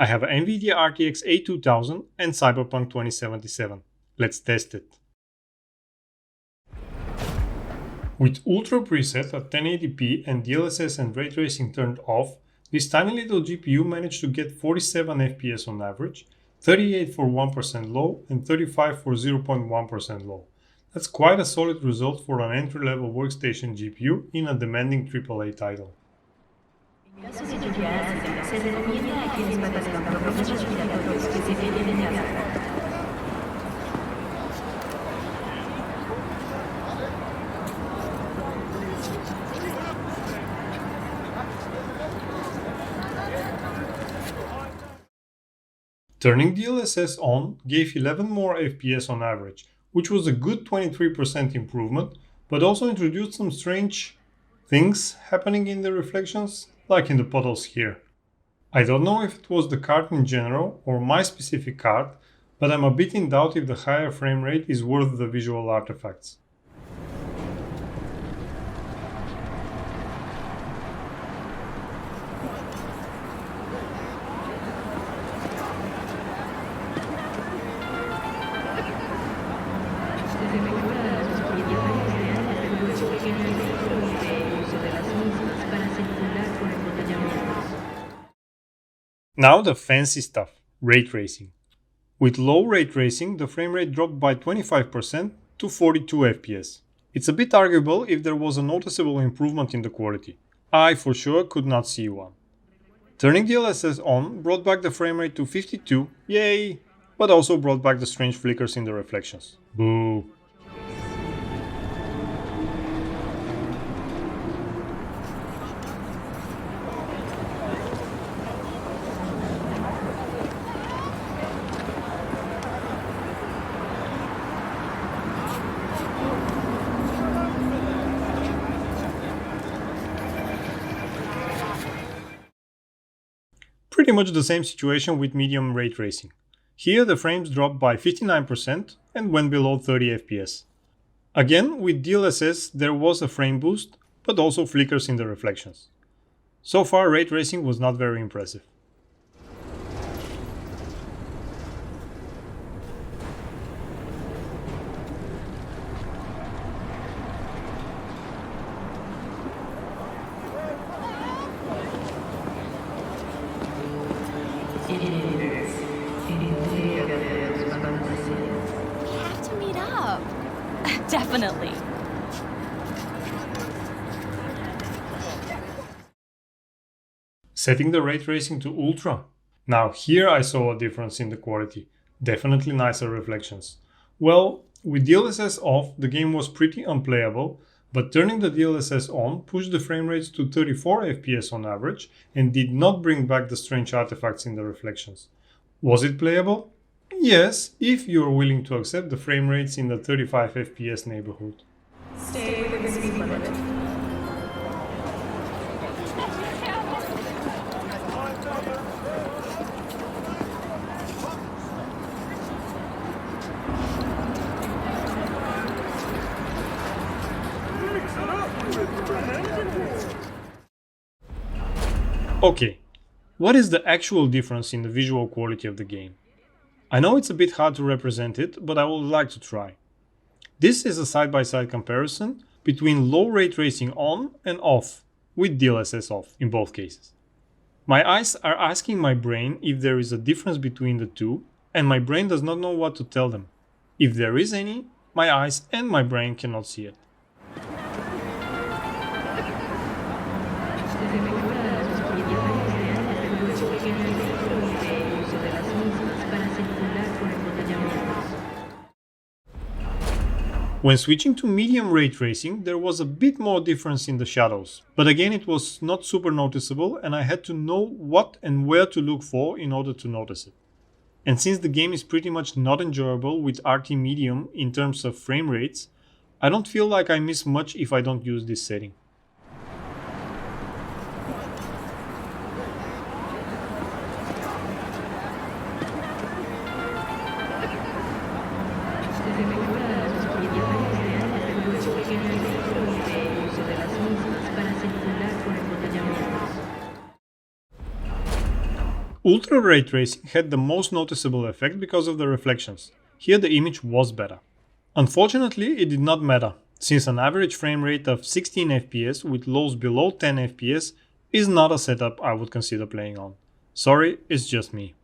I have Nvidia RTX A2000 and Cyberpunk 2077. Let's test it. With Ultra preset at 1080p and DLSS and ray tracing turned off, this tiny little GPU managed to get 47 FPS on average, 38 for 1% low and 35 for 0.1% low. That's quite a solid result for an entry-level workstation GPU in a demanding AAA title. Turning DLSS on gave 11 more FPS on average, which was a good 23% improvement, but also introduced some strange things happening in the reflections, like in the puddles here. I don't know if it was the card in general or my specific card, but I'm a bit in doubt if the higher frame rate is worth the visual artifacts. Now the fancy stuff, ray tracing. With low ray tracing, the frame rate dropped by 25% to 42 FPS. It's a bit arguable if there was a noticeable improvement in the quality. I for sure could not see one. Turning DLSS on brought back the frame rate to 52, yay, but also brought back the strange flickers in the reflections. Boo. Pretty much the same situation with medium ray tracing. Here the frames dropped by 59% and went below 30 FPS. Again, with DLSS there was a frame boost, but also flickers in the reflections. So far ray tracing was not very impressive. Definitely. Setting the ray tracing to ultra. Now here I saw a difference in the quality. Definitely nicer reflections. Well, with DLSS off, the game was pretty unplayable, but turning the DLSS on pushed the frame rates to 34 FPS on average and did not bring back the strange artifacts in the reflections. Was it playable? Yes, if you are willing to accept the frame rates in the 35 FPS neighborhood. Stay within the speed limit. Okay, what is the actual difference in the visual quality of the game? I know it's a bit hard to represent it, but I would like to try. This is a side-by-side comparison between low ray tracing on and off, with DLSS off in both cases. My eyes are asking my brain if there is a difference between the two, and my brain does not know what to tell them. If there is any, my eyes and my brain cannot see it. When switching to medium ray tracing, there was a bit more difference in the shadows, but again it was not super noticeable and I had to know what and where to look for in order to notice it. And since the game is pretty much not enjoyable with RT medium in terms of frame rates, I don't feel like I miss much if I don't use this setting. Ultra ray tracing had the most noticeable effect because of the reflections. Here the image was better. Unfortunately, it did not matter, since an average frame rate of 16 FPS with lows below 10 FPS is not a setup I would consider playing on. Sorry, it's just me.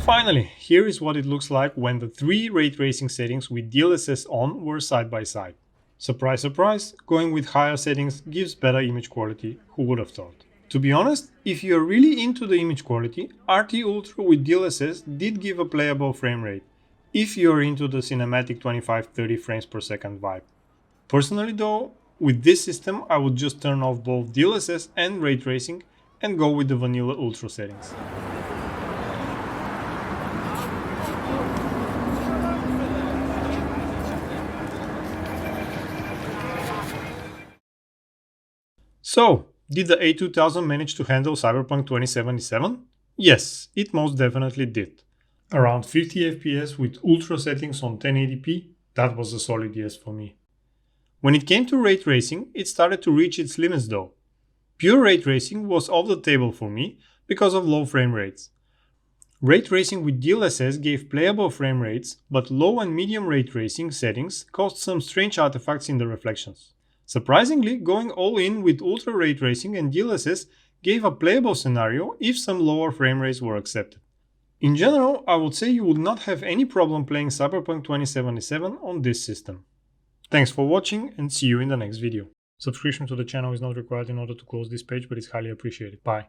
Finally, here is what it looks like when the 3 ray tracing settings with DLSS on were side by side. Surprise surprise, going with higher settings gives better image quality, who would have thought. To be honest, if you are really into the image quality, RT Ultra with DLSS did give a playable frame rate, if you are into the cinematic 25-30 frames per second vibe. Personally though, with this system I would just turn off both DLSS and ray tracing and go with the vanilla Ultra settings. So, did the A2000 manage to handle Cyberpunk 2077? Yes, it most definitely did. Around 50 FPS with ultra settings on 1080p, that was a solid yes for me. When it came to ray tracing, it started to reach its limits though. Pure ray tracing was off the table for me because of low frame rates. Ray tracing with DLSS gave playable frame rates, but low and medium ray tracing settings caused some strange artifacts in the reflections. Surprisingly, going all in with ultra ray tracing and DLSS gave a playable scenario if some lower frame rates were accepted. In general, I would say you would not have any problem playing Cyberpunk 2077 on this system. Thanks for watching and see you in the next video. Subscription to the channel is not required in order to close this page, but it's highly appreciated. Bye.